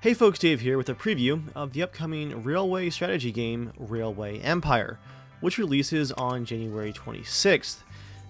Hey folks, Dave here with a preview of the upcoming railway strategy game Railway Empire, which releases on January 26th.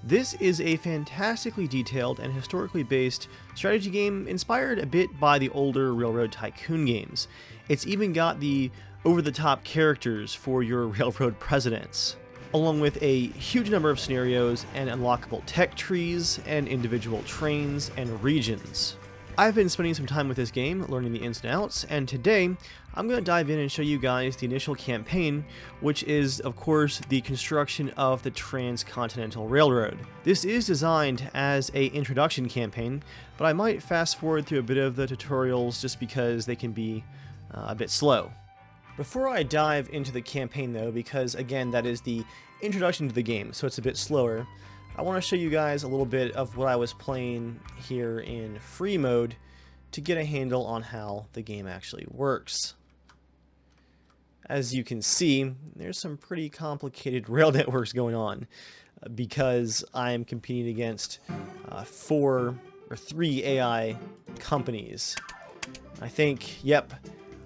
This is a fantastically detailed and historically based strategy game inspired a bit by the older Railroad Tycoon games. It's even got the over-the-top characters for your railroad presidents, along with a huge number of scenarios and unlockable tech trees and individual trains and regions. I've been spending some time with this game, learning the ins and outs, and today I'm going to dive in and show you guys the initial campaign, which is, of course, the construction of the Transcontinental Railroad. This is designed as an introduction campaign, but I might fast forward through a bit of the tutorials just because they can be a bit slow. Before I dive into the campaign though, because again that is the introduction to the game, so it's a bit slower, I want to show you guys a little bit of what I was playing here in free mode to get a handle on how the game actually works. As you can see, there's some pretty complicated rail networks going on because I'm competing against 3 AI companies. I think, yep,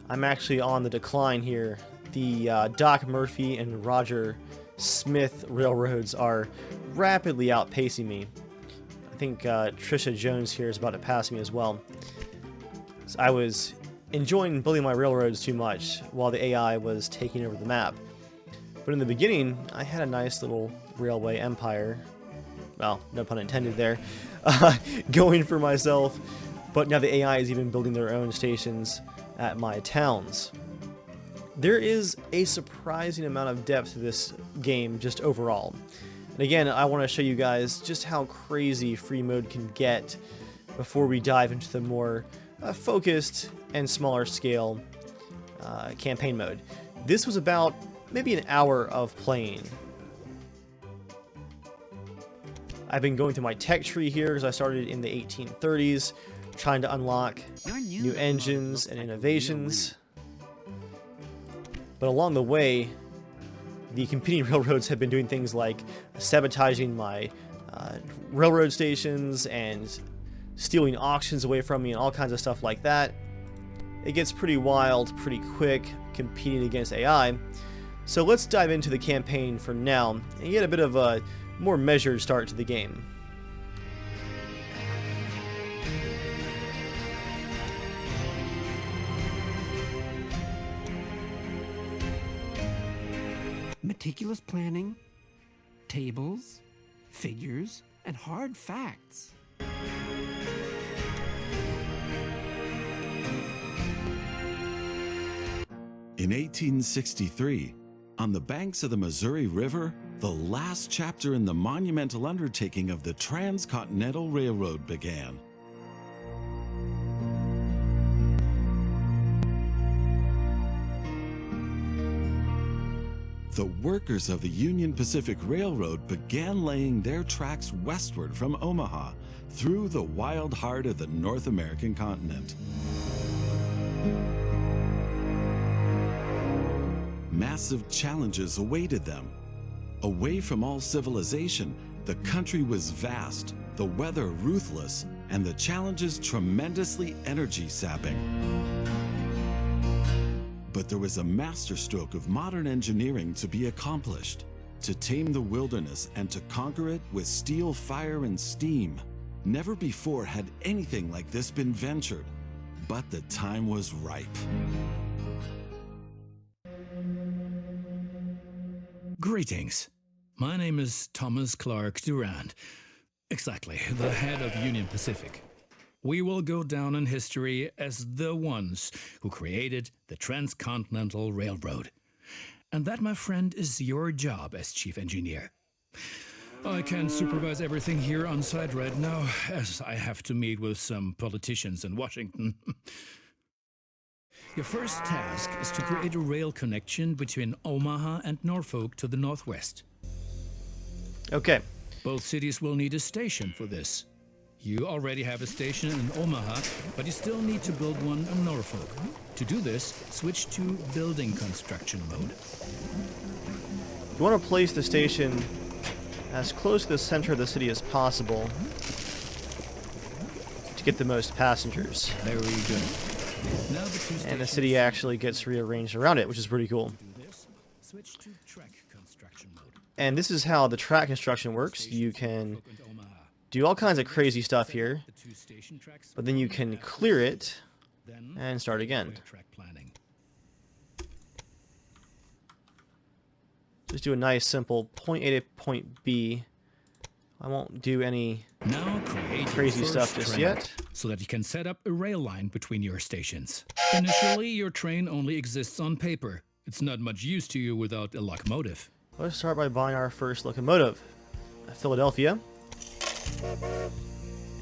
I'm actually on the decline here. The Doc Murphy and Roger Smith railroads are rapidly outpacing me. I think Trisha Jones here is about to pass me as well. So I was enjoying building my railroads too much while the AI was taking over the map. But in the beginning, I had a nice little railway empire, well, no pun intended there, going for myself. But now the AI is even building their own stations at my towns. There is a surprising amount of depth to this game just overall. And again, I want to show you guys just how crazy free mode can get before we dive into the more focused and smaller scale campaign mode. This was about maybe an hour of playing. I've been going through my tech tree here because I started in the 1830s, trying to unlock new engines and innovations. But along the way, the competing railroads have been doing things like sabotaging my railroad stations and stealing auctions away from me and all kinds of stuff like that. It gets pretty wild pretty quick competing against AI. So let's dive into the campaign for now and get a bit of a more measured start to the game. Meticulous planning, tables, figures, and hard facts. In 1863, on the banks of the Missouri River, the last chapter in the monumental undertaking of the Transcontinental Railroad began. The workers of the Union Pacific Railroad began laying their tracks westward from Omaha through the wild heart of the North American continent. Massive challenges awaited them. Away from all civilization, the country was vast, the weather ruthless, and the challenges tremendously energy-sapping. But there was a masterstroke of modern engineering to be accomplished, to tame the wilderness and to conquer it with steel, fire, and steam. Never before had anything like this been ventured, but the time was ripe. Greetings. My name is Thomas Clark Durand. Exactly, the head of Union Pacific. We will go down in history as the ones who created the Transcontinental Railroad. And that, my friend, is your job as chief engineer. I can't supervise everything here on site right now, as I have to meet with some politicians in Washington. Your first task is to create a rail connection between Omaha and Norfolk to the northwest. Okay. Both cities will need a station for this. You already have a station in Omaha, but you still need to build one in Norfolk. To do this, switch to building construction mode. You want to place the station as close to the center of the city as possible to get the most passengers. Very good. Now the two And the stations- city actually gets rearranged around it, which is pretty cool. Do this, switch to track construction mode. And this is how the track construction works. You can Norfolk and Omaha. do all kinds of crazy stuff here, The two station tracks but then you can clear it then and start again. track planning. Just do a nice simple point A to point B. I won't do any Now create your crazy first stuff just train yet. so that you can set up a rail line between your stations. Initially, your train only exists on paper. It's not much use to you without a locomotive. Let's start by buying our first locomotive, a Philadelphia.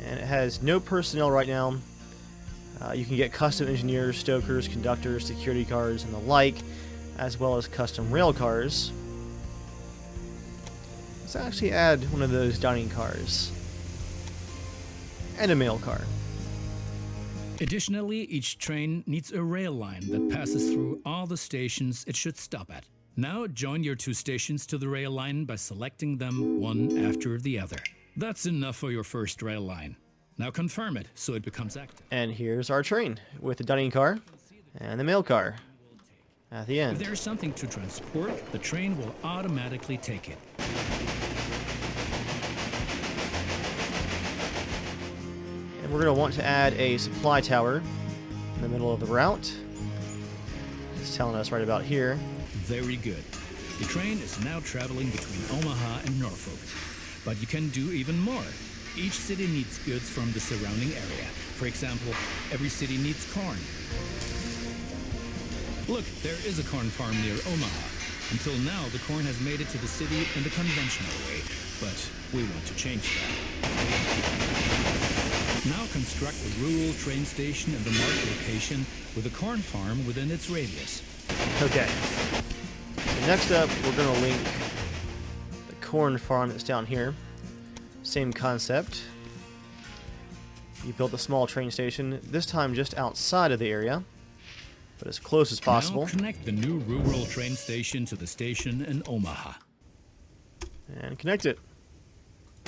And it has no personnel right now. You can get custom engineers, stokers, conductors, security guards, and the like, as well as custom rail cars. Let's actually add one of those dining cars. And a mail car. Additionally, each train needs a rail line that passes through all the stations it should stop at. Now join your two stations to the rail line by selecting them one after the other. That's enough for your first rail line. Now confirm it so it becomes active. And here's our train with the dining car and the mail car at the If end. there's something to transport, the train will automatically take it. And we're going to want to add a supply tower in the middle of the route. It's telling us right about here. Very good. The train is now traveling between Omaha and Norfolk. But you can do even more. Each city needs goods from the surrounding area. For example, every city needs corn. Look, there is a corn farm near Omaha. Until now, the corn has made it to the city in the conventional way, but we want to change that. Now construct a rural train station in the marked location with a corn farm within its radius. Okay. So next up, we're going to link the corn farm that's down here. Same concept. You built a small train station, this time just outside of the area, but as close as possible. Now connect the new rural train station to the station in Omaha. And connect it.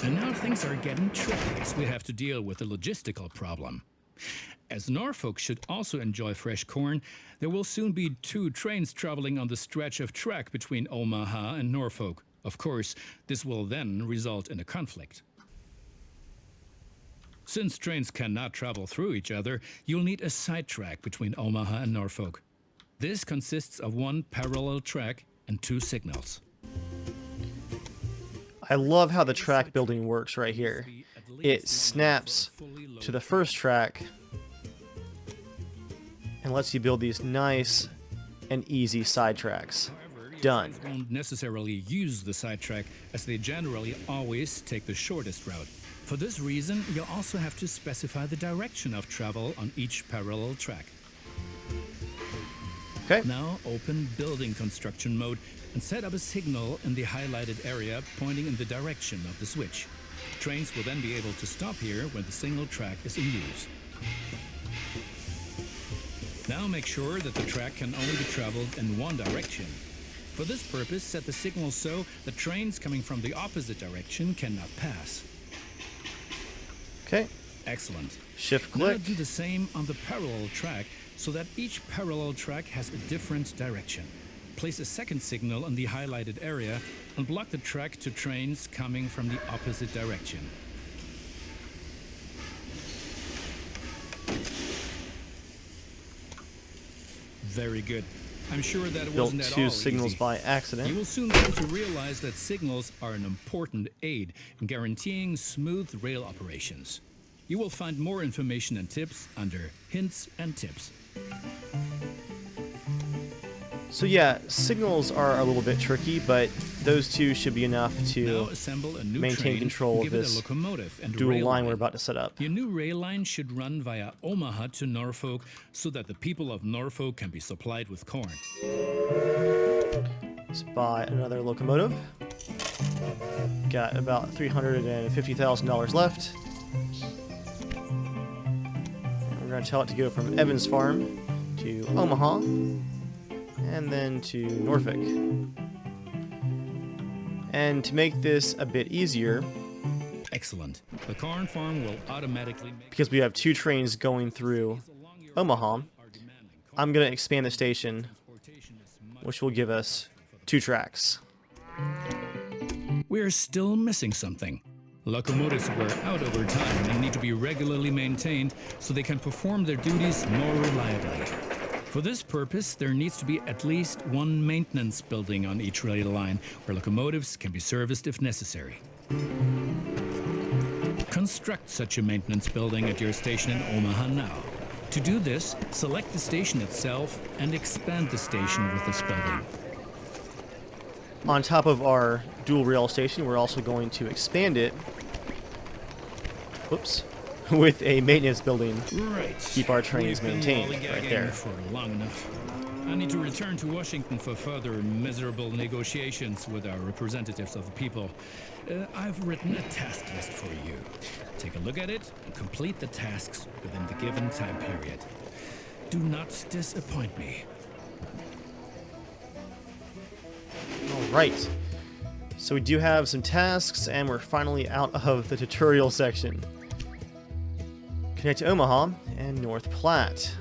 And now things are getting tricky as we have to deal with a logistical problem. As Norfolk should also enjoy fresh corn, there will soon be two trains traveling on the stretch of track between Omaha and Norfolk. Of course, this will then result in a conflict. Since trains cannot travel through each other, you'll need a side track between Omaha and Norfolk. This consists of one parallel track and two signals. I love how the track building works right here. It snaps to the first track and lets you build these nice and easy side tracks. Done. Won't necessarily use the sidetrack as they generally always take the shortest route. For this reason, you'll also have to specify the direction of travel on each parallel track. Okay. Now open building construction mode and set up a signal in the highlighted area pointing in the direction of the switch. Trains will then be able to stop here when the single track is in use. Now make sure that the track can only be traveled in one direction. For this purpose, set the signal so that trains coming from the opposite direction cannot pass. Okay. Excellent. Shift Now click. do the same on the parallel track so that each parallel track has a different direction. Place a second signal in the highlighted area and block the track to trains coming from the opposite direction. Very good. I'm sure that Built wasn't at two all signals easy. by You accident. will soon come to realize that signals are an important aid in guaranteeing smooth rail operations. You will find more information and tips under Hints and Tips. So yeah, signals are a little bit tricky, but those two should be enough Now to assemble a new maintain train control and of give it a this locomotive and a dual rail line we're about to set up. Your new rail line should run via Omaha to Norfolk so that the people of Norfolk can be supplied with corn. Let's buy another locomotive. Got about $350,000 left. And we're going to tell it to go from Evans Farm to Omaha and then to Norfolk. And to make this a bit easier, Excellent. The corn farm will automatically make because we have two trains going through Omaha, I'm going to expand the station, which will give us 2 tracks. We're still missing something. Locomotives wear out over time and need to be regularly maintained so they can perform their duties more reliably. For this purpose, there needs to be at least one maintenance building on each rail line where locomotives can be serviced if necessary. Construct such a maintenance building at your station in Omaha now. To do this, select the station itself and expand the station with this building. On top of our dual rail station, we're also going to expand it, whoops, with a maintenance building. Right. Keep our trains maintained right there. For long enough. I need to return to Washington for further miserable negotiations with our representatives of the people. I've written a task list for you. Take a look at it and complete the tasks within the given time period. Do not disappoint me. Alright, so we do have some tasks, and we're finally out of the tutorial section. Connect to Omaha and North Platte.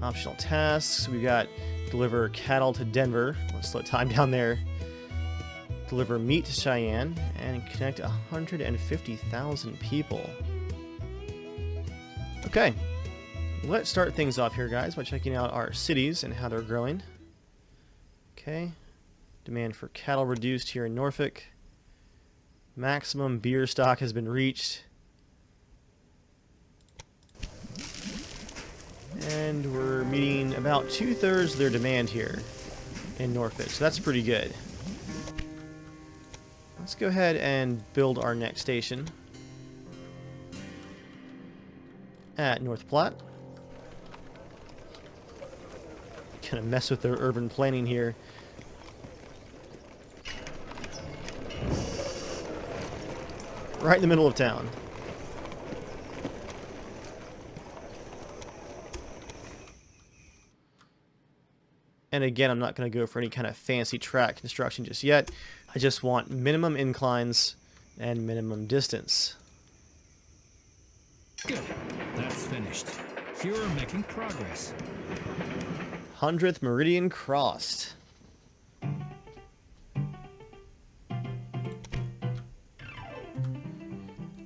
Optional tasks, we got deliver cattle to Denver, let's slow time down there. Deliver meat to Cheyenne, and connect 150,000 people. Okay, let's start things off here, guys, by checking out our cities and how they're growing. Okay, demand for cattle reduced here in Norfolk. Maximum beer stock has been reached. And we're meeting about 2/3 of their demand here in Norfolk, so that's pretty good. Let's go ahead and build our next station at North Platte. Kind of mess with their urban planning here. Right in the middle of town. And again, I'm not going to go for any kind of fancy track construction just yet. I just want minimum inclines and minimum distance. Good. That's finished. You're making progress. 100th meridian crossed.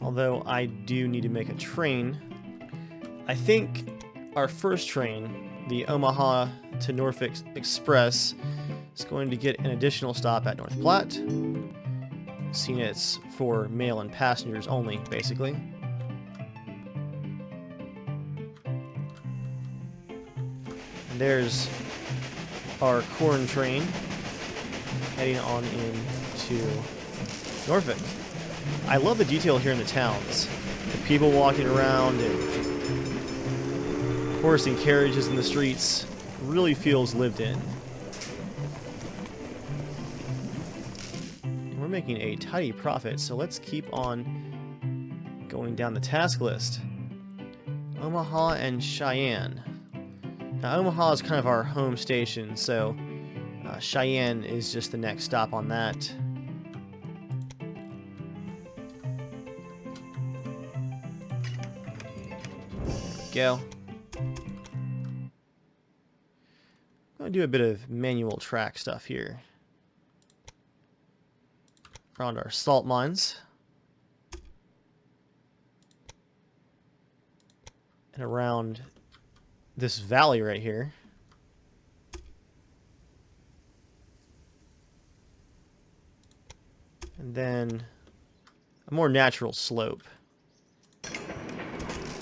Although I do need to make a train. I think our first train, the Omaha to Norfolk Express, is going to get an additional stop at North Platte. Seeing it's for mail and passengers only, basically. And there's our corn train heading on into Norfolk. I love the detail here in the towns. The people walking around and horse and carriages in the streets. Really feels lived in. And we're making a tidy profit, so let's keep on going down the task list. Omaha and Cheyenne. Now Omaha is kind of our home station, so Cheyenne is just the next stop on that. Go. I'm going to do a bit of manual track stuff here. Around our salt mines. And around this valley right here. And then a more natural slope.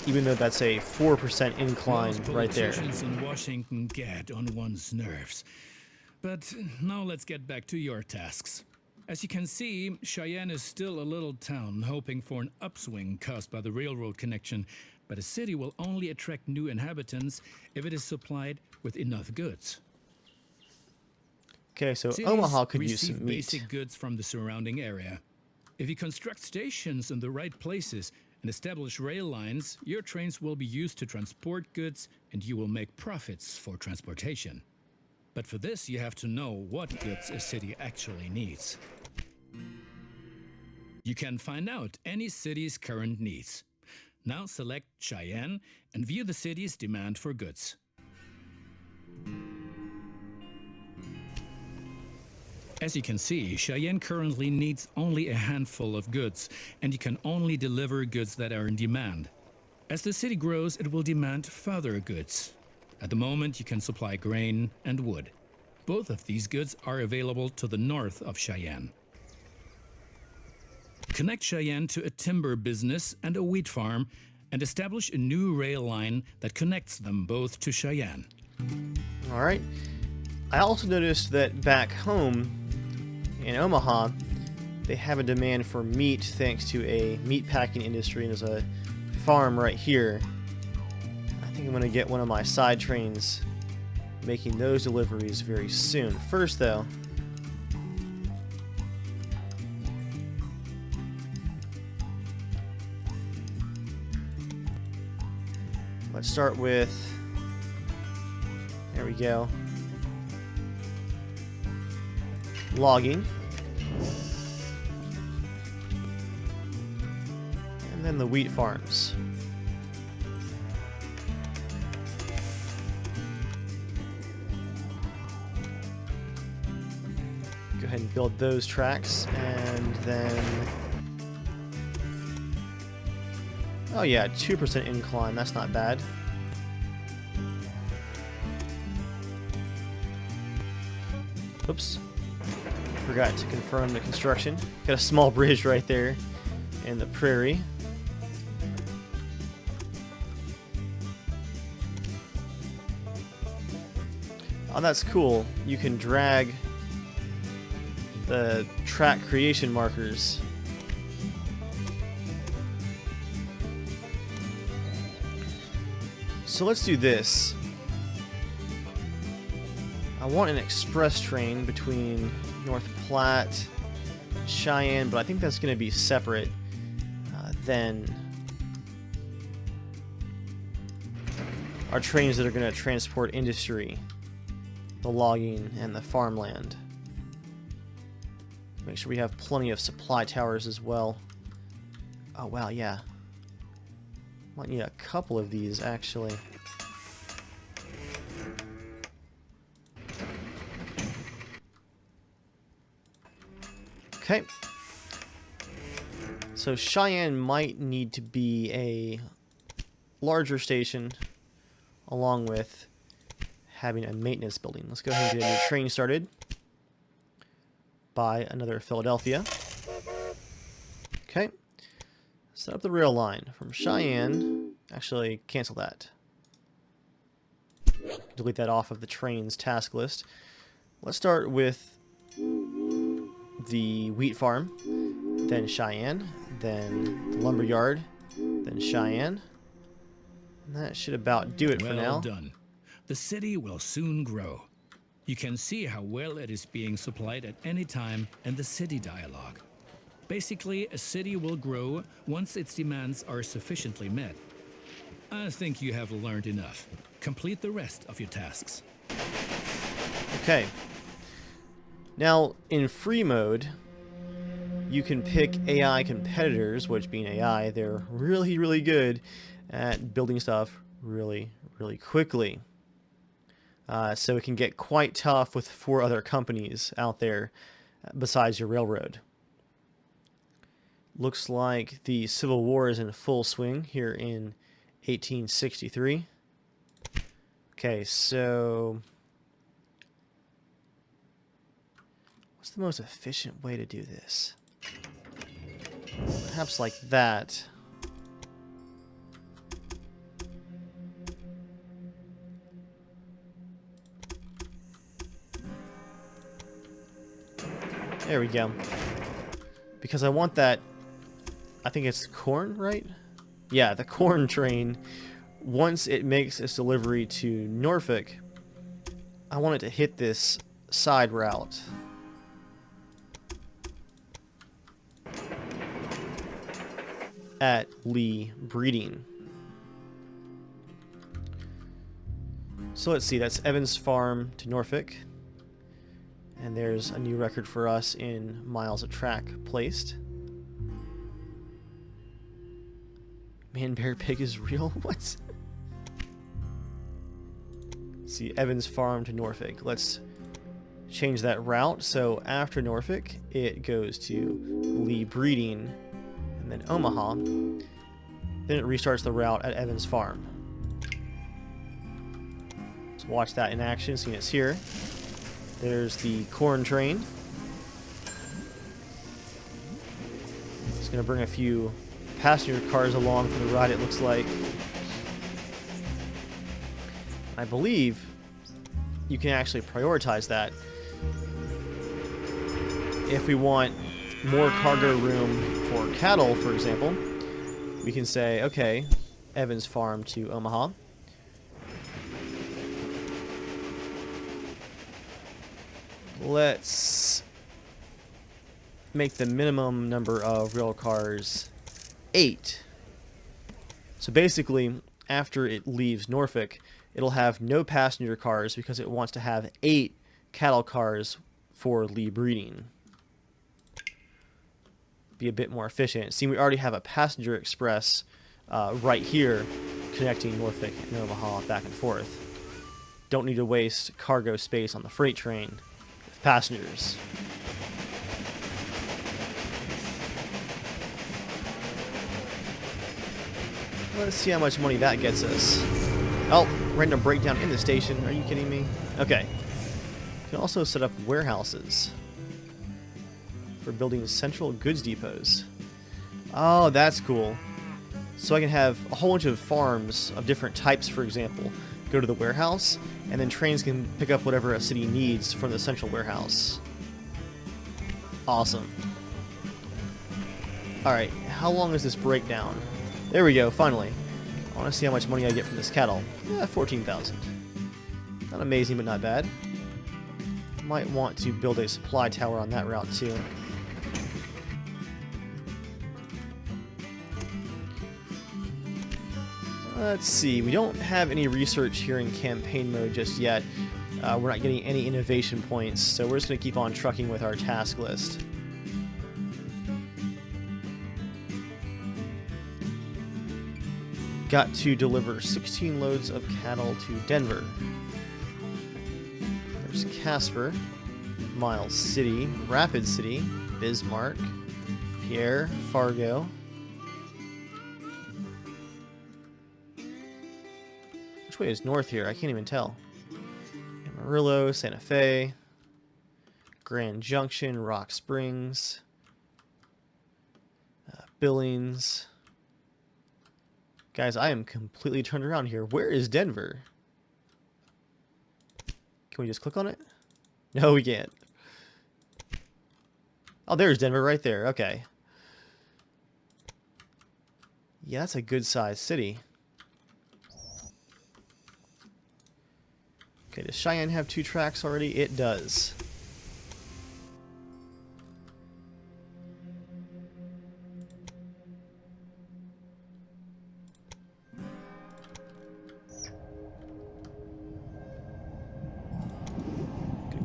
Even though that's a 4% incline right there. Politicians in Washington get on one's nerves. But now let's get back to your tasks. As you can see, Cheyenne is still a little town hoping for an upswing caused by the railroad connection, but a city will only attract new inhabitants if it is supplied with enough goods. Okay, so Cities Omaha could use receive some meat. basic goods from the surrounding area. If you construct stations in the right places and establish rail lines, your trains will be used to transport goods and you will make profits for transportation. But for this, you have to know what goods a city actually needs. You can find out any city's current needs. Now select Cheyenne and view the city's demand for goods. As you can see, Cheyenne currently needs only a handful of goods, and you can only deliver goods that are in demand. As the city grows, it will demand further goods. At the moment, you can supply grain and wood. Both of these goods are available to the north of Cheyenne. Connect Cheyenne to a timber business and a wheat farm, and establish a new rail line that connects them both to Cheyenne. All right. I also noticed that back home in Omaha, they have a demand for meat thanks to a meat packing industry, and there's a farm right here. I think I'm going to get one of my side trains making those deliveries very soon. First, though, let's start with, there we go, logging. And then the wheat farms. Go ahead and build those tracks, and then, oh yeah, 2% incline, that's not bad. Oops. Forgot to confirm the construction. Got a small bridge right there in the prairie. Oh, that's cool. You can drag the track creation markers. So let's do this. I want an express train between North Platte, Cheyenne, but I think that's going to be separate than our trains that are going to transport industry, the logging, and the farmland. Make sure we have plenty of supply towers as well. Oh wow, yeah. Might need a couple of these, actually. Okay. So Cheyenne might need to be a larger station, along with having a maintenance building. Let's go ahead and get a new train started. Buy another Philadelphia. Okay. Set up the rail line from Cheyenne. Actually, cancel that. Delete that off of the train's task list. Let's start with the wheat farm, then Cheyenne, then the lumber yard, then Cheyenne. And that should about do it for now. Well done. The city will soon grow. You can see how well it is being supplied at any time in the city dialogue. Basically, a city will grow once its demands are sufficiently met. I think you have learned enough. Complete the rest of your tasks. Okay. Now, in free mode, you can pick AI competitors, which being AI, they're really, really good at building stuff really, really quickly. So it can get quite tough with 4 other companies out there besides your railroad. Looks like the Civil War is in full swing here in 1863. Okay, so what's the most efficient way to do this? Perhaps like that. There we go. Because I want that, I think it's corn, right? Yeah, the corn train, once it makes its delivery to Norfolk, I want it to hit this side route. At Lee Breeding. So let's see, that's Evans Farm to Norfolk. And there's a new record for us in miles of track placed. Man, Bear, Pig is real? What? Let's see, Evans Farm to Norfolk. Let's change that route. So after Norfolk, it goes to Lee Breeding and then Omaha. Then it restarts the route at Evans Farm. Let's watch that in action, seeing it's here. There's the corn train. It's going to bring a few passenger cars along for the ride, it looks like. I believe you can actually prioritize that. If we want more cargo room for cattle, for example, we can say, okay, Evans Farm to Omaha. Let's make the minimum number of rail cars 8. So basically, after it leaves Norfolk, it'll have no passenger cars because it wants to have 8 cattle cars for Lee Breeding. Be a bit more efficient. See, we already have a passenger express right here connecting Norfolk and Omaha back and forth. Don't need to waste cargo space on the freight train with passengers. Let's see how much money that gets us. Oh, random breakdown in the station. Are you kidding me? Okay. You can also set up warehouses for building central goods depots. Oh, that's cool. So I can have a whole bunch of farms of different types, for example, go to the warehouse, and then trains can pick up whatever a city needs from the central warehouse. Awesome. Alright, how long is this breakdown? There we go, finally. I want to see how much money I get from this cattle. 14,000. Not amazing, but not bad. Might want to build a supply tower on that route too. Let's see, we don't have any research here in campaign mode just yet. We're not getting any innovation points, so we're just going to keep on trucking with our task list. Got to deliver 16 loads of cattle to Denver. There's Casper, Miles City, Rapid City, Bismarck, Pierre, Fargo. Which way is north here? I can't even tell. Amarillo, Santa Fe, Grand Junction, Rock Springs, Billings. Guys, I am completely turned around here. Where is Denver? Can we just click on it? No, we can't. Oh, there's Denver right there. Okay. Yeah, that's a good-sized city. Okay, does Cheyenne have 2 tracks already? It does.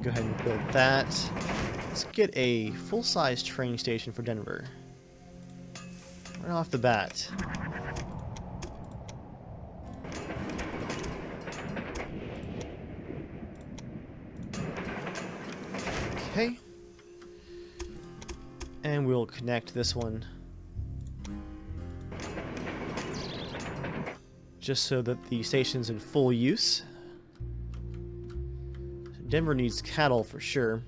Go ahead and build that. Let's get a full-size train station for Denver. Right off the bat. Okay. And we'll connect this one just so that the station's in full use. Denver needs cattle for sure.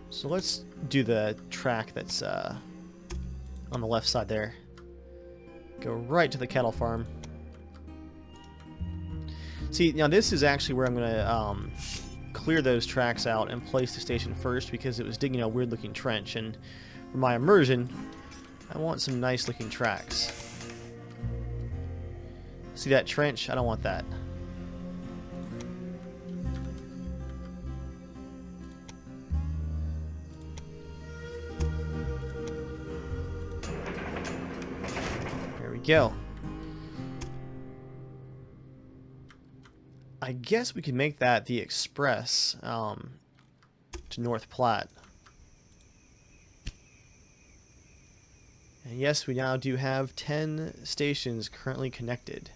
So let's do the track that's on the left side there. Go right to the cattle farm. See, now this is actually where I'm going to clear those tracks out and place the station first because it was digging a weird looking trench, and for my immersion I want some nice looking tracks. See that trench? I don't want that. There we go. I guess we can make that the express to North Platte. And yes, we now do have 10 stations currently connected.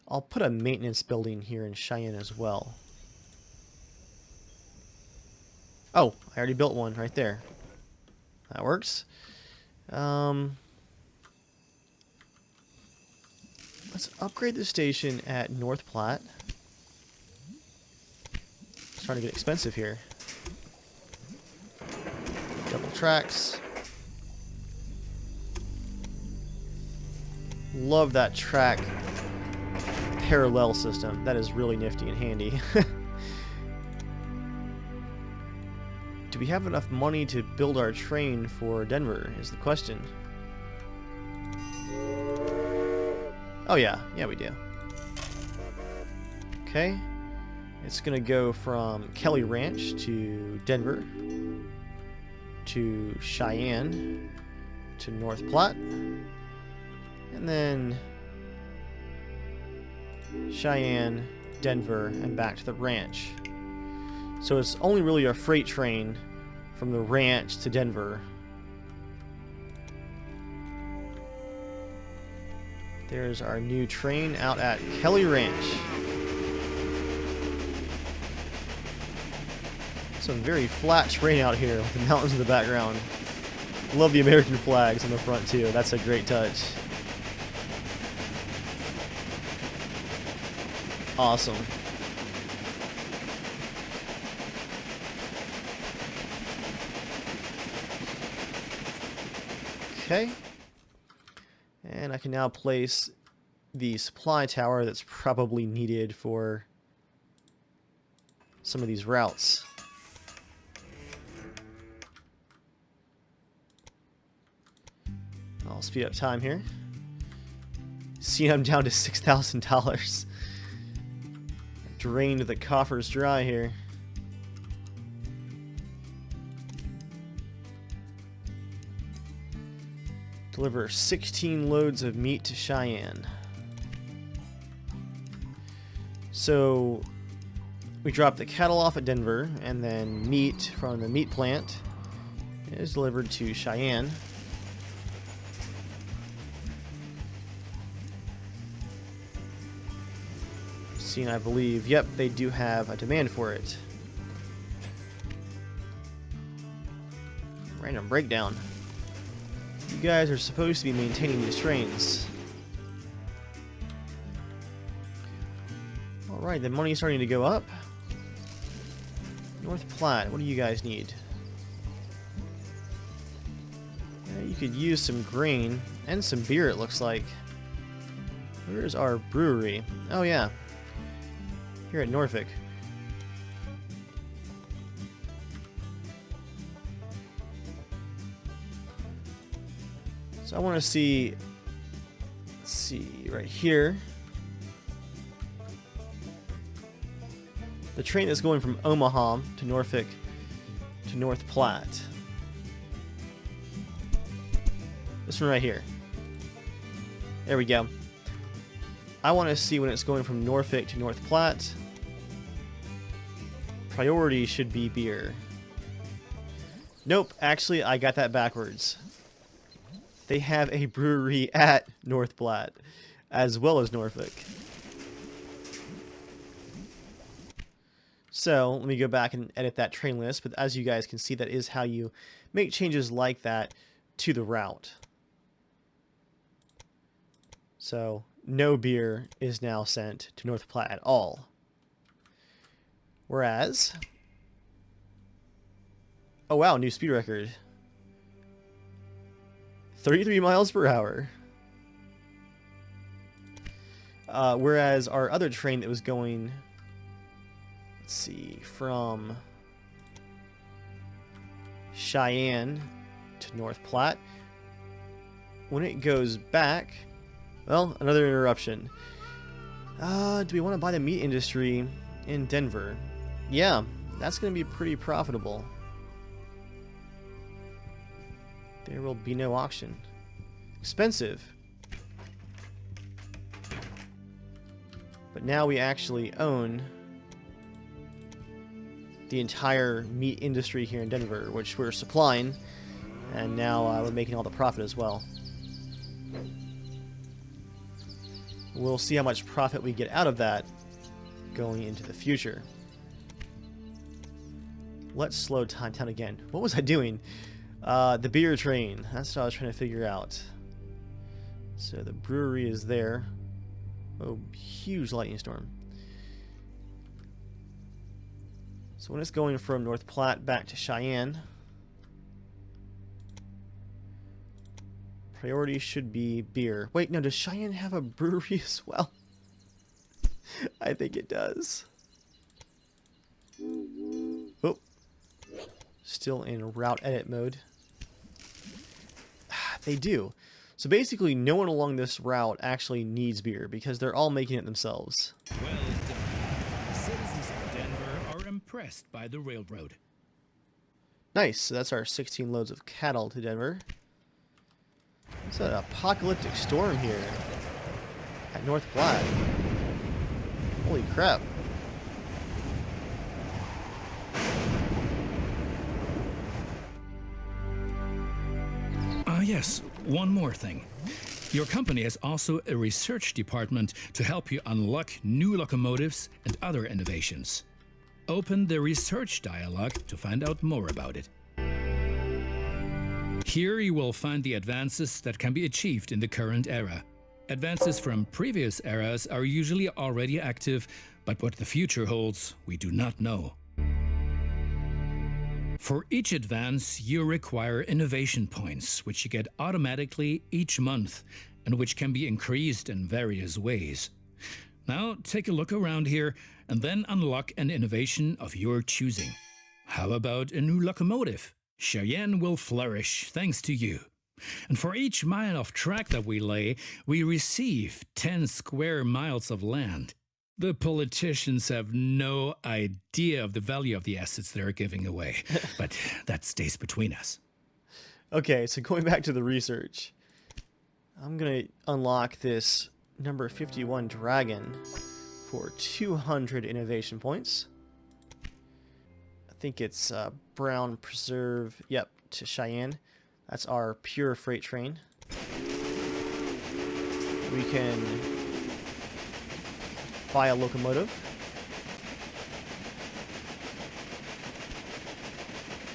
I'll put a maintenance building here in Cheyenne as well. Oh, I already built one right there. That works. Let's upgrade the station at North Platte. It's starting to get expensive here. Double tracks. Love that track parallel system. That is really nifty and handy. Do we have enough money to build our train for Denver is the question. Oh yeah, we do. Okay. It's gonna go from Kelly Ranch to Denver to Cheyenne to North Platte and then Cheyenne, Denver, and back to the ranch. So it's only really a freight train from the ranch to Denver. There's our new train out at Kelly Ranch. Some very flat terrain out here with the mountains in the background. Love the American flags on the front too. That's a great touch. Awesome. Okay. And I can now place the supply tower that's probably needed for some of these routes. I'll speed up time here. See, I'm down to $6,000. Drained the coffers dry here. Deliver 16 loads of meat to Cheyenne. So we drop the cattle off at Denver, and then meat from the meat plant is delivered to Cheyenne. Seeing, I believe, yep, they do have a demand for it. Random breakdown. You guys are supposed to be maintaining these trains. Alright, the money's starting to go up. North Platte, what do you guys need? Yeah, you could use some grain and some beer, it looks like. Where's our brewery? Oh yeah, here at Norfolk. So I want to see, let's see, right here. The train is going from Omaha to Norfolk to North Platte. This one right here. There we go. I want to see when it's going from Norfolk to North Platte. Priority should be beer. Nope, actually I got that backwards. They have a brewery at North Platte, as well as Norfolk. So, let me go back and edit that train list, but as you guys can see, that is how you make changes like that to the route. So, no beer is now sent to North Platte at all. Whereas... oh wow, new speed record. 33 miles per hour. Whereas our other train that was going, let's see, from Cheyenne to North Platte, when it goes back, well, another interruption. Do we want to buy the meat industry in Denver? Yeah, that's going to be pretty profitable. There will be no auction. Expensive. But now we actually own the entire meat industry here in Denver, which we're supplying, and now we're making all the profit as well. We'll see how much profit we get out of that going into the future. Let's slow time down again. What was I doing? The beer train. That's what I was trying to figure out. So the brewery is there. Oh, huge lightning storm. So when it's going from North Platte back to Cheyenne, priority should be beer. Wait, no, does Cheyenne have a brewery as well? I think it does. Oh, still in route edit mode. They do. So basically, no one along this route actually needs beer because they're all making it themselves. Well done. Citizens of Denver are impressed by the railroad. Nice. So that's our 16 loads of cattle to Denver. It's an apocalyptic storm here at North Platte. Holy crap. Yes, one more thing. Your company has also a research department to help you unlock new locomotives and other innovations. Open the research dialogue to find out more about it. Here you will find the advances that can be achieved in the current era. Advances from previous eras are usually already active, but what the future holds, we do not know. For each advance, you require innovation points, which you get automatically each month, and which can be increased in various ways. Now, take a look around here, and then unlock an innovation of your choosing. How about a new locomotive? Cheyenne will flourish thanks to you. And for each mile of track that we lay, we receive 10 square miles of land. The politicians have no idea of the value of the assets they're giving away, but that stays between us. Okay, so going back to the research, I'm going to unlock this number 51 Dragon for 200 innovation points. I think it's Brown Preserve, yep, to Cheyenne. That's our pure freight train. We can buy a locomotive.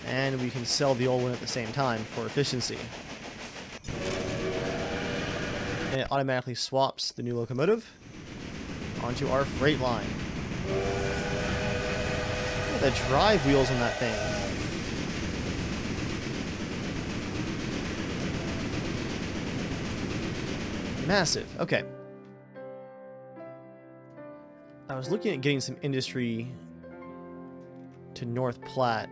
And we can sell the old one at the same time for efficiency. And it automatically swaps the new locomotive onto our freight line. Look at the drive wheels on that thing. Massive. Okay. I was looking at getting some industry to North Platte.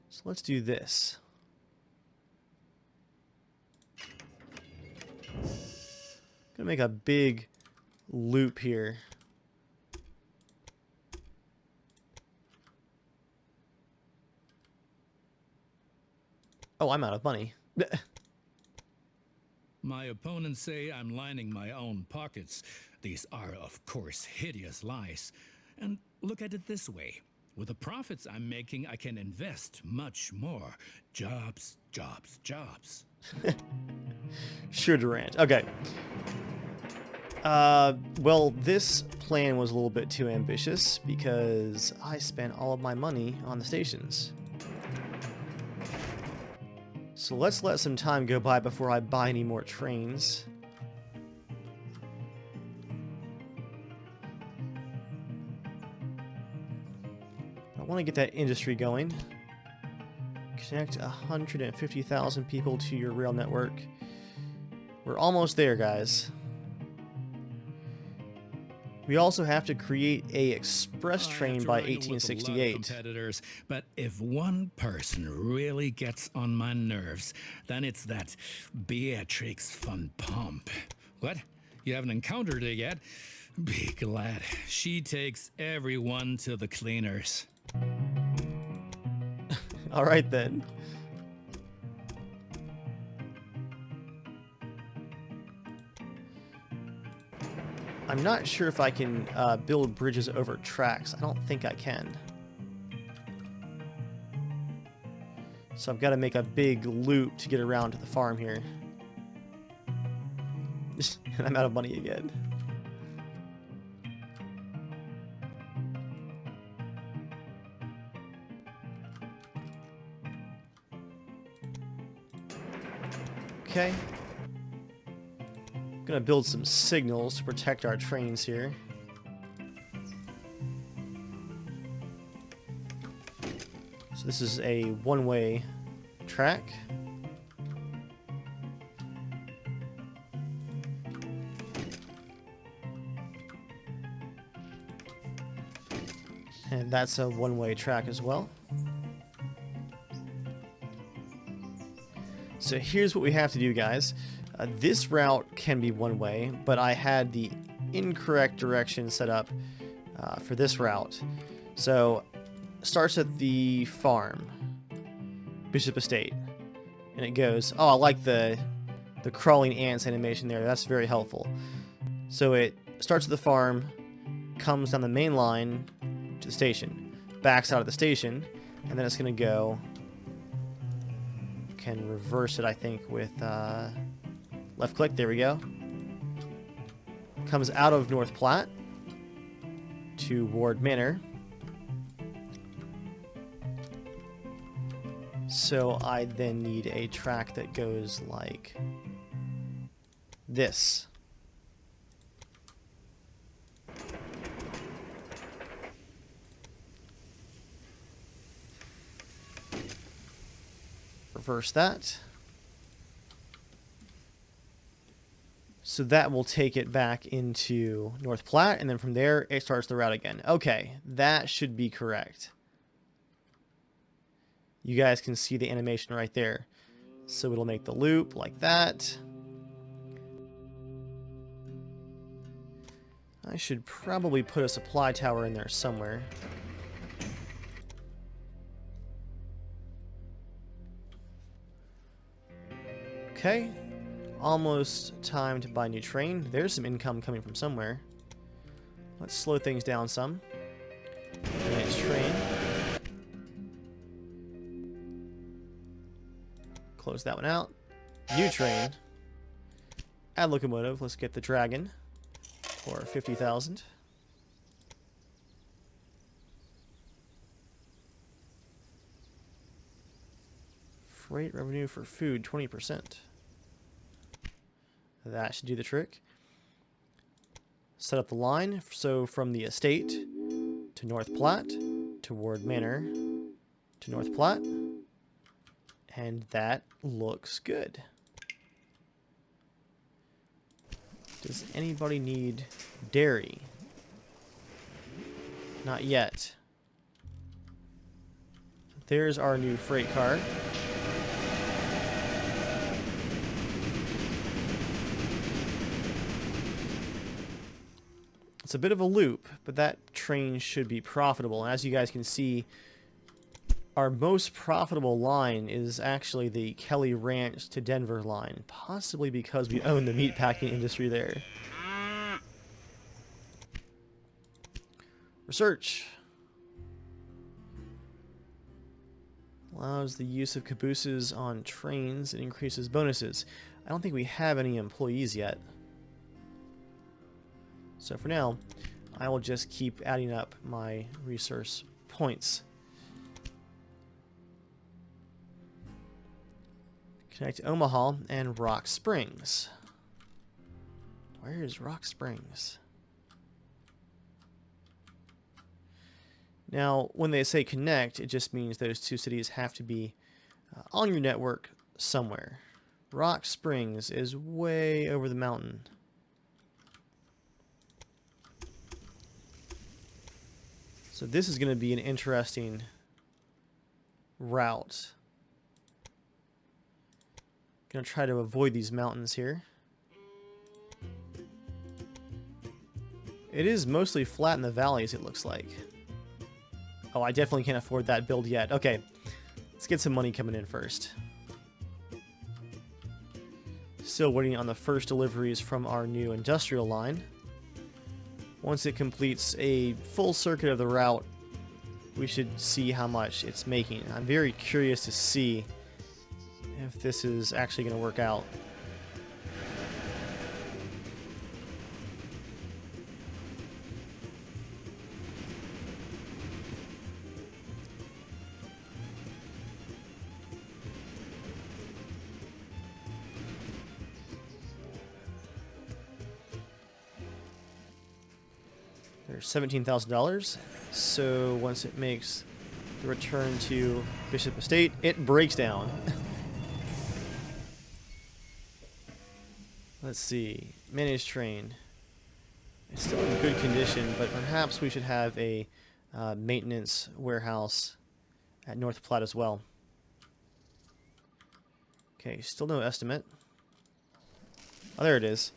So let's do this. Gonna make a big loop here. Oh, I'm out of money. My opponents say I'm lining my own pockets. These are, of course, hideous lies. And look at it this way. With the profits I'm making, I can invest much more. Jobs, jobs, jobs. Sure, Durant. Okay. Well, this plan was a little bit too ambitious because I spent all of my money on the stations. So let's let some time go by before I buy any more trains. I want to get that industry going. Connect 150,000 people to your rail network. We're almost there, guys. We also have to create a express train by 1868. Competitors, but if one person really gets on my nerves, then it's that Beatrix von Pomp. What? You haven't encountered her yet? Be glad. She takes everyone to the cleaners. All right, then. I'm not sure if I can build bridges over tracks. I don't think I can. So I've got to make a big loop to get around to the farm here. And I'm out of money again. Okay. I'm gonna build some signals to protect our trains here. So this is a one-way track. And that's a one-way track as well. So here's what we have to do, guys. This route can be one way, but I had the incorrect direction set up for this route. So starts at the farm, Bishop Estate, and it goes, oh, I like the crawling ants animation there. That's very helpful. So it starts at the farm, comes down the main line to the station, backs out of the station, and then it's going to go, can reverse it, I think, with left click. There we go. Comes out of North Platte to Ward Manor. So I then need a track that goes like this. Reverse that. So that will take it back into North Platte, and then from there it starts the route again. Okay, that should be correct. You guys can see the animation right there. So it'll make the loop like that. I should probably put a supply tower in there somewhere. Okay, almost time to buy a new train. There's some income coming from somewhere. Let's slow things down some. Next train. Close that one out. New train. Add locomotive. Let's get the Dragon for 50,000. Freight revenue for food, 20%. That should do the trick. Set up the line, so from the estate to North Platte, to Ward Manor, to North Platte, and that looks good. Does anybody need dairy? Not yet. There's our new freight car. It's a bit of a loop, but that train should be profitable. And as you guys can see, our most profitable line is actually the Kelly Ranch to Denver line, possibly because we own the meatpacking industry there. Research. Allows the use of cabooses on trains and increases bonuses. I don't think we have any employees yet. So for now, I will just keep adding up my resource points. Connect Omaha and Rock Springs. Where is Rock Springs? Now, when they say connect, it just means those two cities have to be on your network somewhere. Rock Springs is way over the mountain. So this is going to be an interesting route. Going to try to avoid these mountains here. It is mostly flat in the valleys, it looks like. Oh, I definitely can't afford that build yet. Okay, let's get some money coming in first. Still waiting on the first deliveries from our new industrial line. once it completes a full circuit of the route, we should see how much it's making. I'm very curious to see if this is actually going to work out. There's $17,000. So once it makes the return to Bishop Estate, it breaks down. Let's see. Managed train. It's still in good condition, but perhaps we should have a maintenance warehouse at North Platte as well. Okay, still no estimate. Oh, there it is.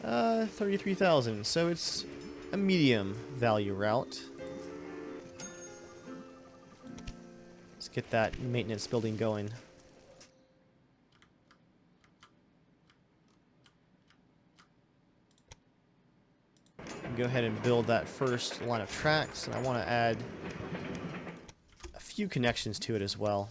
33,000. So it's a medium value route. Let's get that maintenance building going. Go ahead and build that first line of tracks, and I want to add a few connections to it as well.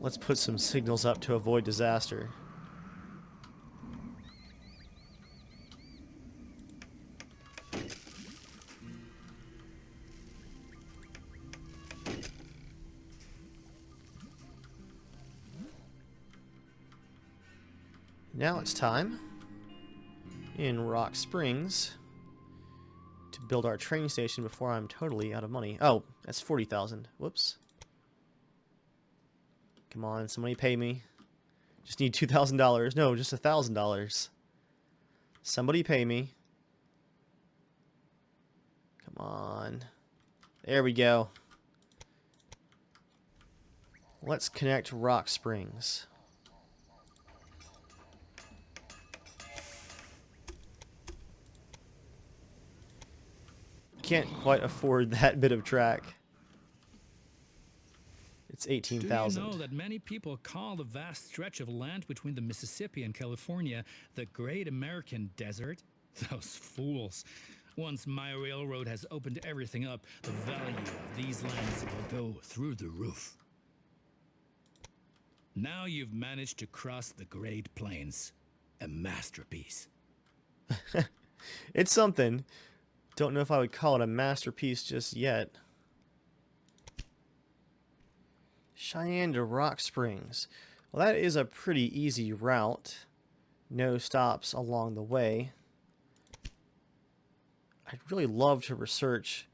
Let's put some signals up to avoid disaster. Now it's time in Rock Springs to build our train station before I'm totally out of money. Oh, that's 40,000. Whoops. Come on, somebody pay me. Just need $2,000. No, just $1,000. Somebody pay me. Come on. There we go. Let's connect Rock Springs. Can't quite afford that bit of track. It's 18,000. Do you know that many people call the vast stretch of land between the Mississippi and California the Great American Desert? Those fools. Once my railroad has opened everything up, the value of these lands will go through the roof. Now you've managed to cross the Great Plains. A masterpiece. It's something. Don't know if I would call it a masterpiece just yet. Cheyenne to Rock Springs. Well, that is a pretty easy route. No stops along the way. I'd really love to research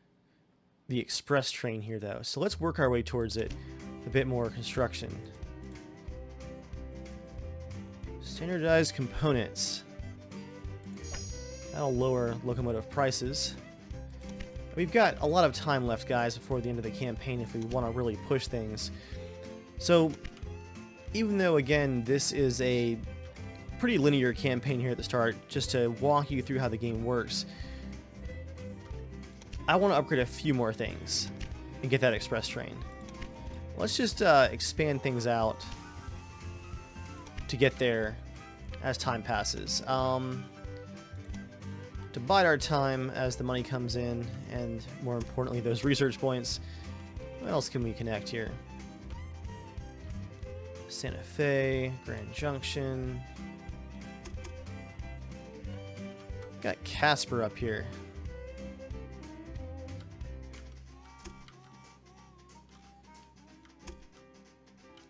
the express train here, though. So let's work our way towards it. A bit more construction. Standardized components. That'll lower locomotive prices. We've got a lot of time left, guys, before the end of the campaign if we want to really push things. So, even though, again, this is a pretty linear campaign here at the start, just to walk you through how the game works, I want to upgrade a few more things and get that express train. Let's just expand things out to get there as time passes. To bide our time as the money comes in, and more importantly, those research points. What else can we connect here? Santa Fe, Grand Junction. Got Casper up here.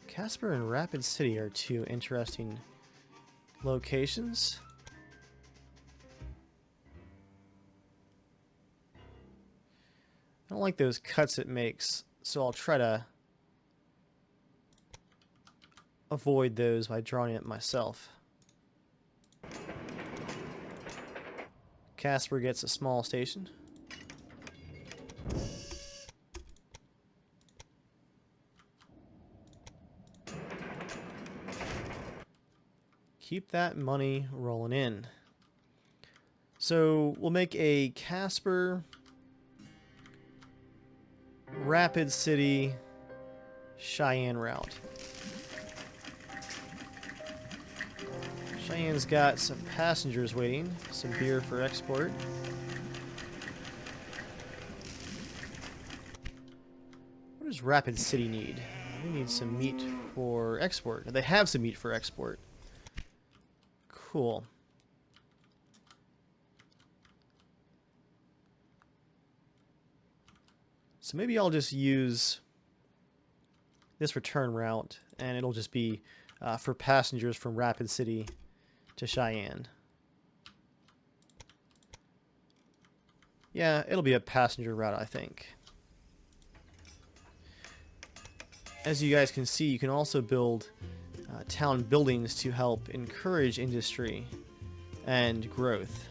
Casper and Rapid City are two interesting locations. I don't like those cuts it makes, so I'll try to avoid those by drawing it myself. Casper gets a small station. Keep that money rolling in. So we'll make a Casper Rapid City, Cheyenne route. Cheyenne's got some passengers waiting, some beer for export. What does Rapid City need? They need some meat for export. They have some meat for export. Cool. So maybe I'll just use this return route, and it'll just be for passengers from Rapid City to Cheyenne. Yeah, it'll be a passenger route, I think. As you guys can see, you can also build town buildings to help encourage industry and growth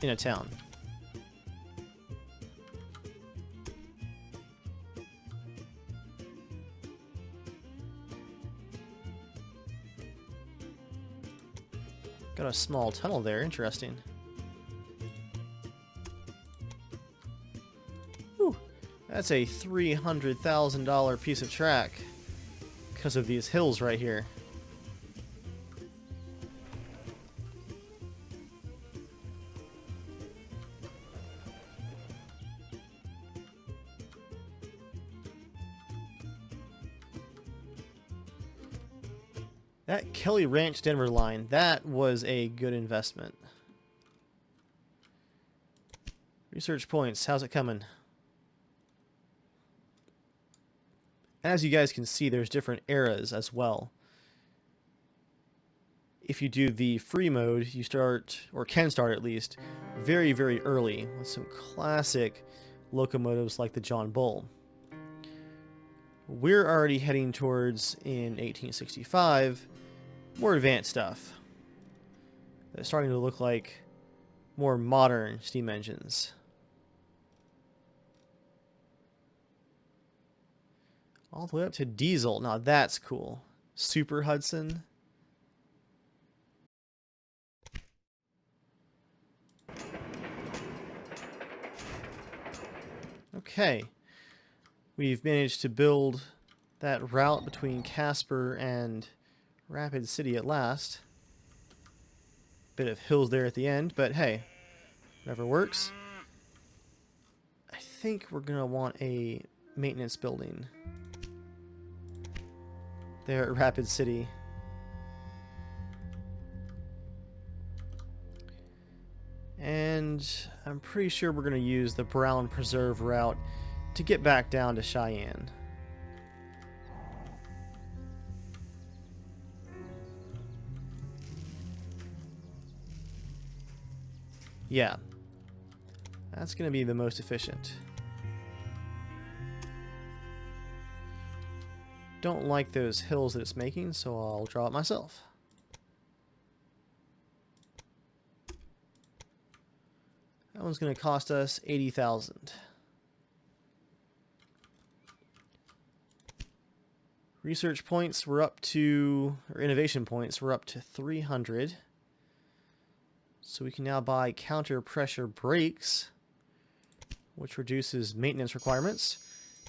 in a town. Got a small tunnel there, interesting. Whew, that's a $300,000 piece of track because of these hills right here. That Kelly Ranch Denver line, that was a good investment. Research points, how's it coming? As you guys can see, there's different eras as well. If you do the free mode, you start, or can start at least, very, very early with some classic locomotives like the John Bull. We're already heading towards, in 1865, more advanced stuff. They're starting to look like more modern steam engines. All the way up to diesel. Now that's cool. Super Hudson. Okay. We've managed to build that route between Casper and Rapid City at last. Bit of hills there at the end, but hey, whatever works. I think we're gonna want a maintenance building there at Rapid City. And I'm pretty sure we're gonna use the Brown Preserve route to get back down to Cheyenne. Yeah, that's going to be the most efficient. Don't like those hills that it's making, so I'll draw it myself. That one's going to cost us $80,000. Research points we're up to, or innovation points we're up to 300. So we can now buy counter pressure brakes, which reduces maintenance requirements.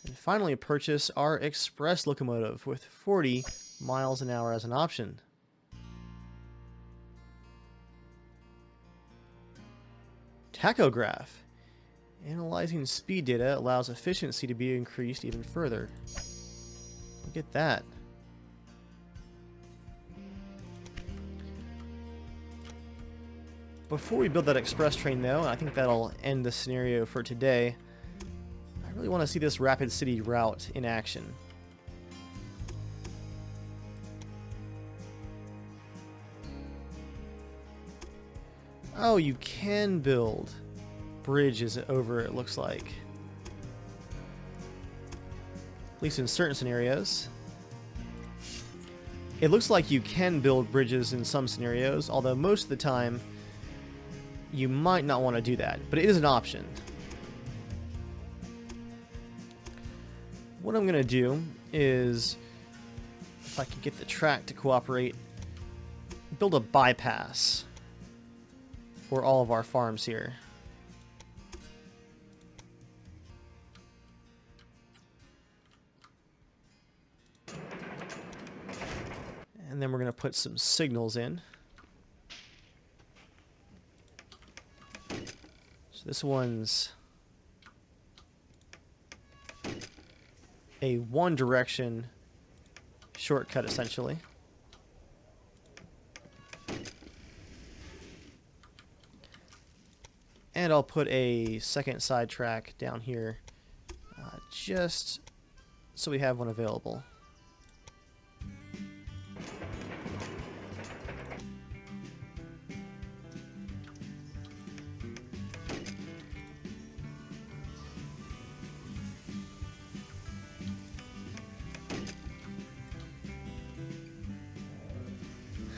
And finally purchase our express locomotive with 40 miles an hour as an option. Tachograph. Analyzing speed data allows efficiency to be increased even further. Look at that. Before we build that express train though, and I think that'll end the scenario for today, I really want to see this Rapid City route in action. Oh, you can build bridges over, it looks like. At least in certain scenarios. It looks like you can build bridges in some scenarios, although most of the time you might not want to do that, but it is an option. What I'm going to do is, if I can get the track to cooperate, build a bypass for all of our farms here. And then we're going to put some signals in. So this one's a one direction shortcut essentially. And I'll put a second sidetrack down here just so we have one available.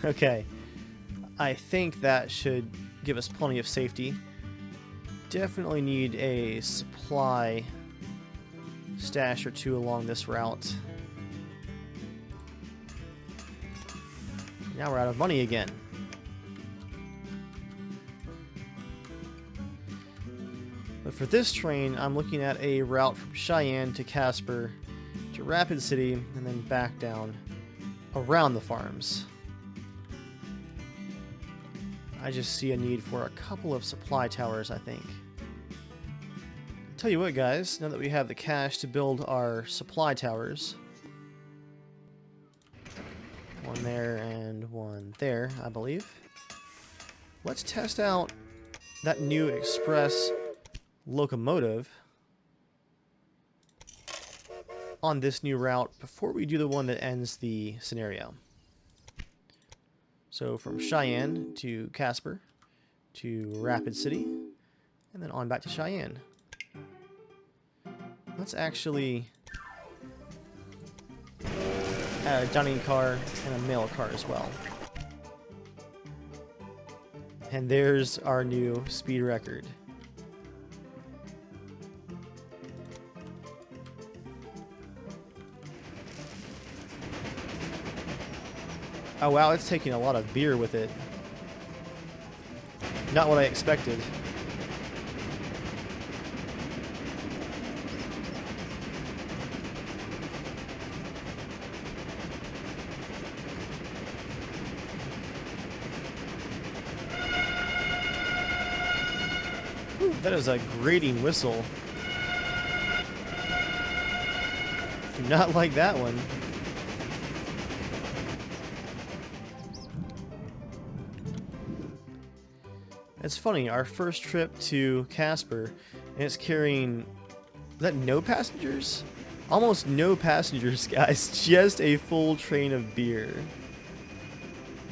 Okay, I think that should give us plenty of safety. Definitely need a supply stash or two along this route. Now we're out of money again. But for this train, I'm looking at a route from Cheyenne to Casper to Rapid City and then back down around the farms. I just see a need for a couple of supply towers, I think. Tell you what, guys, now that we have the cash to build our supply towers, one there and one there, I believe, let's test out that new express locomotive on this new route before we do the one that ends the scenario. So from Cheyenne to Casper to Rapid City and then on back to Cheyenne. Let's actually add a dining car and a mail car as well. And there's our new speed record. Oh wow, it's taking a lot of beer with it. Not what I expected. Ooh, that is a grating whistle. Do not like that one. It's funny, our first trip to Casper, and it's carrying, is that no passengers? Almost no passengers, guys. Just a full train of beer.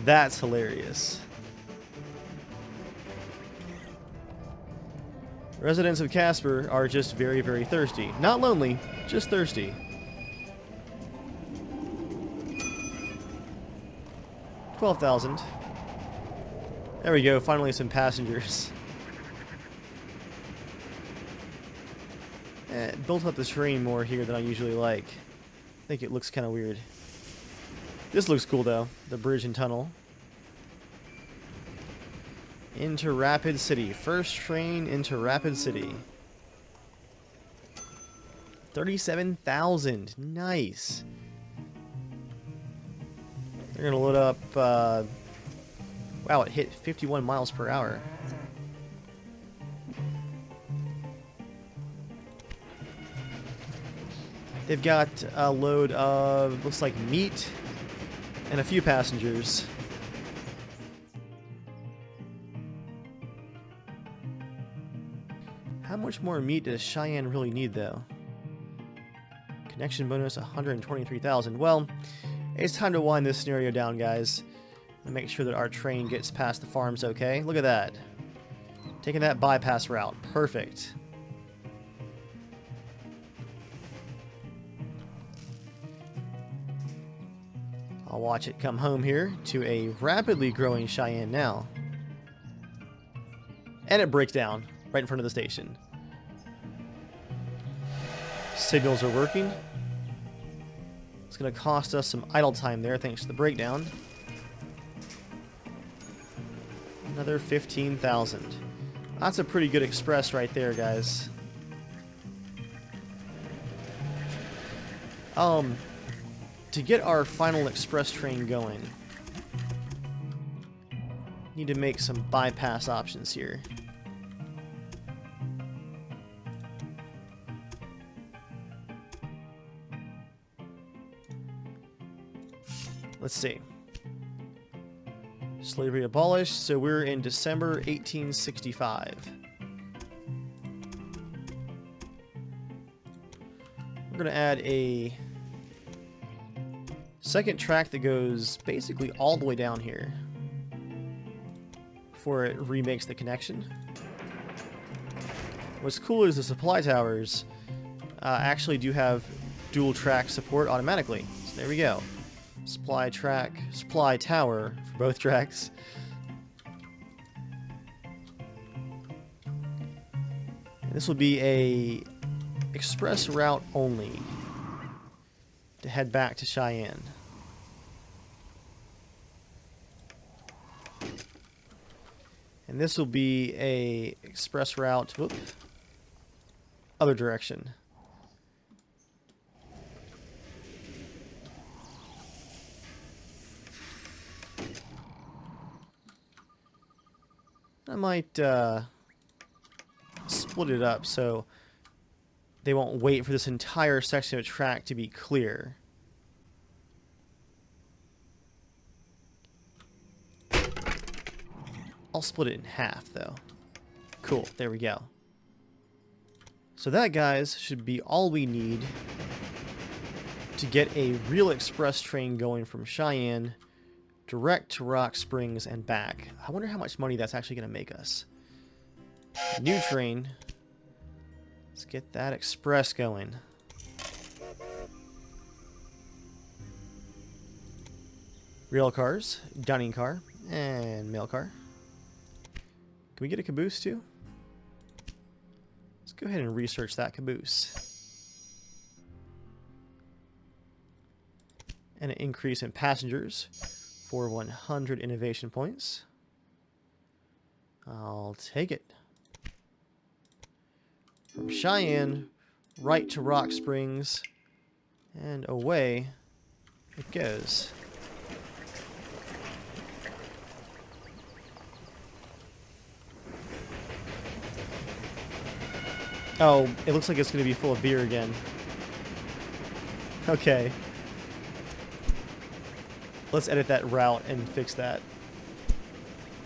That's hilarious. Residents of Casper are just very, very thirsty. Not lonely, just thirsty. 12,000. There we go, finally some passengers. Built up the terrain more here than I usually like. I think it looks kind of weird. This looks cool though, the bridge and tunnel. Into Rapid City. First train into Rapid City. 37,000. Nice. They're gonna load up. Wow, it hit 51 miles per hour. They've got a load of, looks like meat and a few passengers. How much more meat does Cheyenne really need, though? Connection bonus 123,000. Well, it's time to wind this scenario down, guys. And make sure that our train gets past the farms okay. Look at that. Taking that bypass route. Perfect. I'll watch it come home here to a rapidly growing Cheyenne now. And it breaks down right in front of the station. Signals are working. It's going to cost us some idle time there thanks to the breakdown. Another 15,000. That's a pretty good express right there, guys. to get our final express train going, need to make some bypass options here. Let's see. Slavery abolished, so we're in December 1865. We're going to add a second track that goes basically all the way down here before it remakes the connection. What's cool is the supply towers actually do have dual track support automatically. So there we go. Supply tower for both tracks. And this will be a express route only to head back to Cheyenne. And this will be a express route, whoop, other direction. I might split it up so they won't wait for this entire section of track to be clear. I'll split it in half though. Cool, there we go. So that, guys, should be all we need to get a real express train going from Cheyenne direct to Rock Springs and back. I wonder how much money that's actually going to make us. New train. Let's get that express going. Rail cars, dining car, and mail car. Can we get a caboose too? Let's go ahead and research that caboose. And an increase in passengers for 100 innovation points. I'll take it. From Cheyenne, right to Rock Springs, and away it goes. Oh, it looks like it's going to be full of beer again. Okay. Let's edit that route and fix that.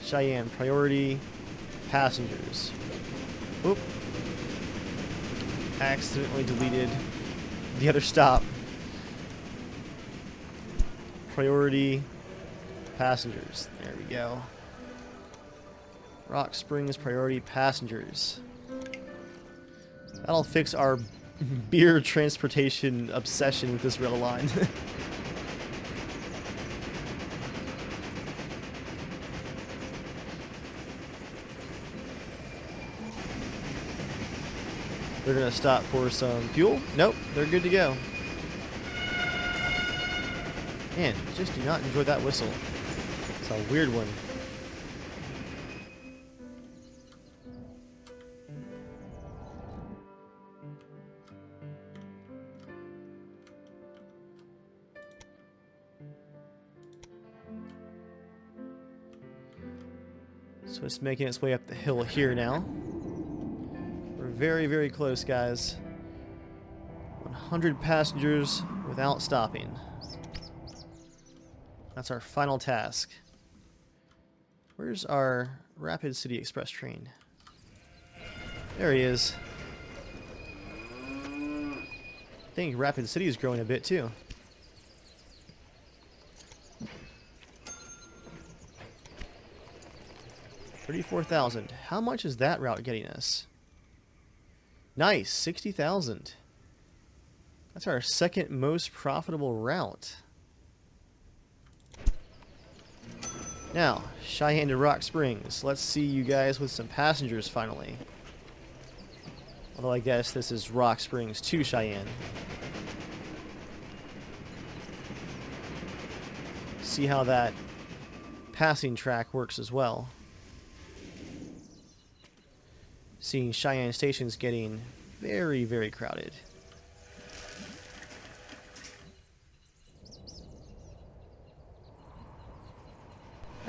Cheyenne, priority, passengers. Oop. Accidentally deleted the other stop. Priority, passengers. There we go. Rock Springs, priority, passengers. That'll fix our beer transportation obsession with this rail line. They're going to stop for some fuel. Nope, they're good to go. Man, just do not enjoy that whistle. It's a weird one. So it's making its way up the hill here now. We're very, very close, guys. 100 passengers without stopping. That's our final task. Where's our Rapid City Express train? There he is. I think Rapid City is growing a bit too. $34,000. How much is that route getting us? Nice, 60,000. That's our second most profitable route. Now, Cheyenne to Rock Springs. Let's see you guys with some passengers finally. Although I guess this is Rock Springs to Cheyenne. See how that passing track works as well. Seeing Cheyenne Station's getting very, very crowded.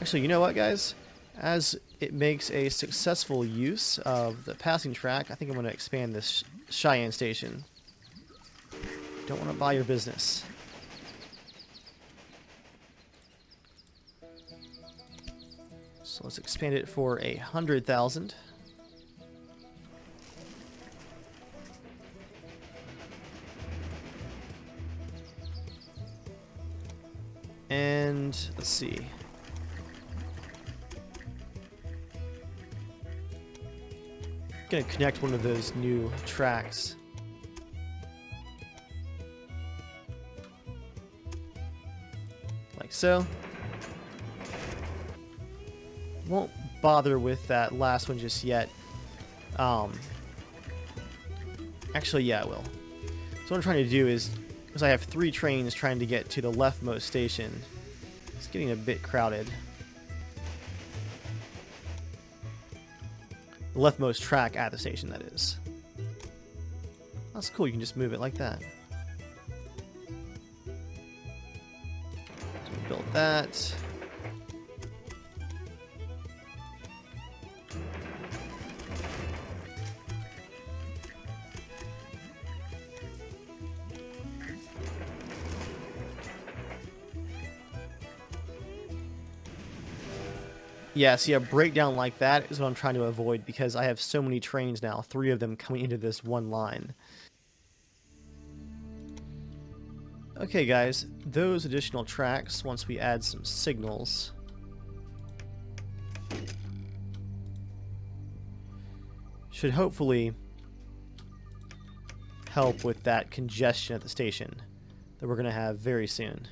Actually, you know what, guys? As it makes a successful use of the passing track, I think I'm going to expand this Cheyenne station. Don't want to buy your business. So let's expand it for 100,000. And let's see. Gonna connect one of those new tracks. Like so. Won't bother with that last one just yet. Actually, yeah, I will. So what I'm trying to do is, because I have 3 trains trying to get to the leftmost station, it's getting a bit crowded. The leftmost track at the station, that is. That's cool, you can just move it like that. So we'll build that. Yeah, see, a breakdown like that is what I'm trying to avoid because I have so many trains now, 3 of them coming into this one line. Okay, guys, those additional tracks, once we add some signals, should hopefully help with that congestion at the station that we're going to have very soon.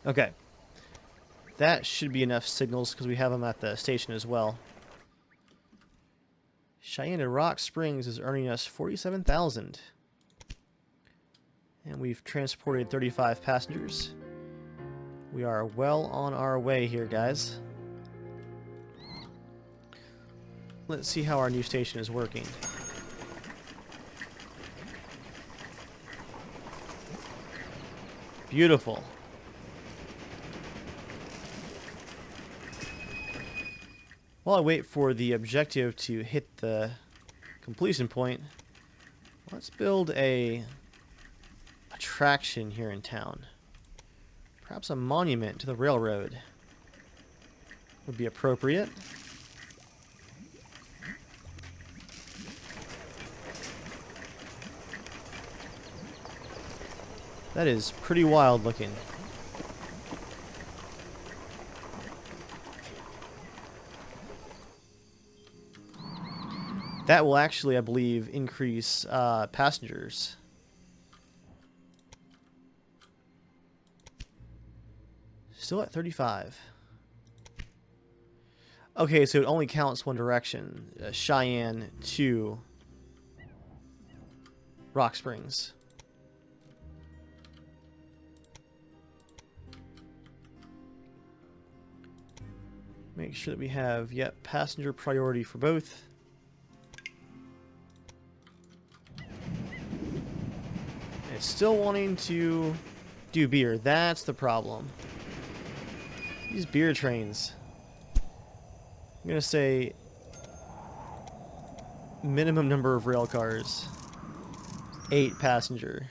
Okay, that should be enough signals because we have them at the station as well. Cheyenne to Rock Springs is earning us 47,000. And we've transported 35 passengers. We are well on our way here, guys. Let's see how our new station is working. Beautiful. While I wait for the objective to hit the completion point, let's build a attraction here in town. Perhaps a monument to the railroad would be appropriate. That is pretty wild looking. That will actually, I believe, increase passengers. Still at 35. Okay, so it only counts one direction. Cheyenne to Rock Springs. Make sure that we have, yep, passenger priority for both. It's still wanting to do beer. That's the problem. These beer trains. I'm going to say minimum number of rail cars. 8 passenger.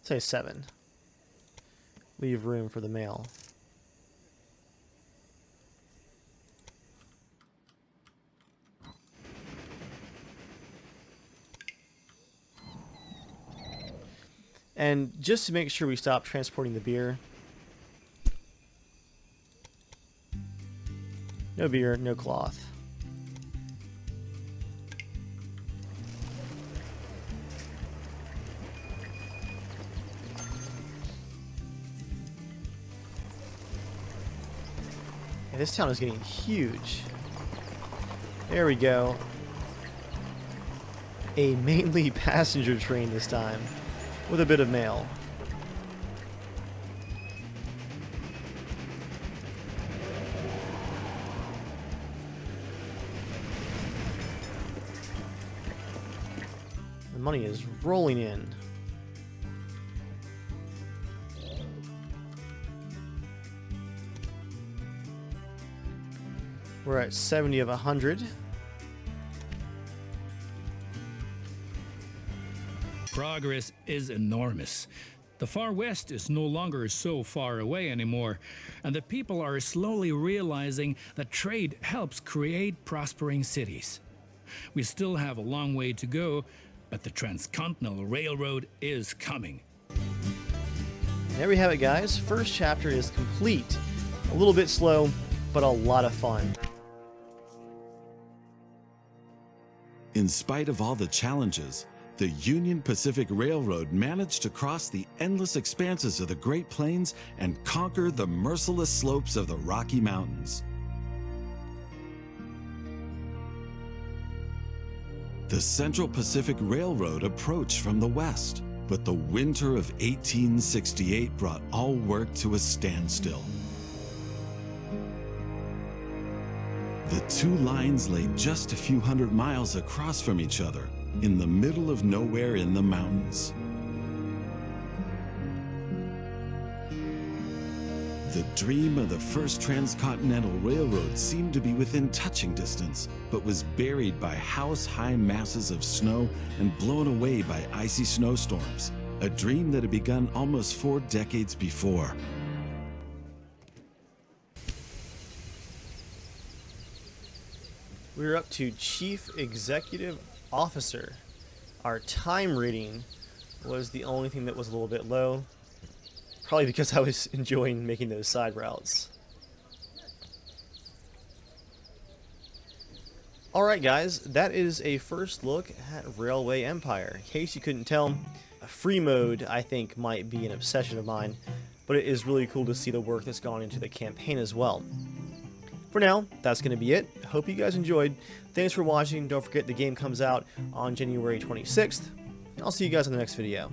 Say 7. Leave room for the mail. And just to make sure we stop transporting the beer. No beer, no cloth. Yeah, this town is getting huge. There we go. a mainly passenger train this time, with a bit of mail. The money is rolling in. We're at 70 of 100. Progress is enormous. The far west is no longer so far away anymore, and the people are slowly realizing that trade helps create prospering cities. We still have a long way to go, but the Transcontinental Railroad is coming. And there we have it, guys. First chapter is complete. A little bit slow, but a lot of fun. In spite of all the challenges, the Union Pacific Railroad managed to cross the endless expanses of the Great Plains and conquer the merciless slopes of the Rocky Mountains. The Central Pacific Railroad approached from the west, but the winter of 1868 brought all work to a standstill. The two lines lay just a few hundred miles across from each other, in the middle of nowhere in the mountains. The dream of the first Transcontinental Railroad seemed to be within touching distance, but was buried by house-high masses of snow and blown away by icy snowstorms, a dream that had begun almost 4 decades before. We're up to Chief Executive Officer. Our time reading was the only thing that was a little bit low. Probably because I was enjoying making those side routes. Alright guys, that is a first look at Railway Empire. In case you couldn't tell, free mode I think might be an obsession of mine, but it is really cool to see the work that's gone into the campaign as well. For now, that's going to be it. Hope you guys enjoyed. Thanks for watching. Don't forget the game comes out on January 26th. I'll see you guys in the next video.